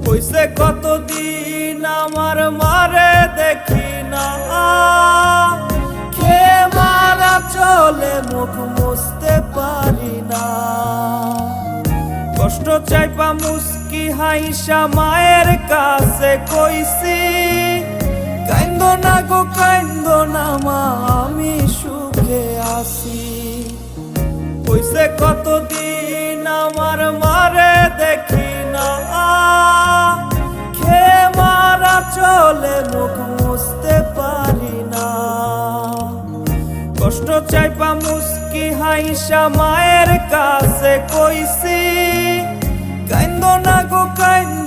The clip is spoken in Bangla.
হইছে কতদিন আমার মারে দেখি না, খেয়ে মারা চলে মুখ মুছতে পারি না। কষ্ট চাইপা মুস্কি হাইসা মায়ের কাছে কইছি, কাইন্দো না গো কাইন্দো না মা, আমি সুখে আছি। হইছে কতদিন আমার মারে দেখি না, খেয়ে মারা চলে মুখ মুছতে পারি না। কষ্ট চাইপা মুস্কি হাইসা মায়ের কাছে কইছি, কাইন্দো না গো কাইন্দো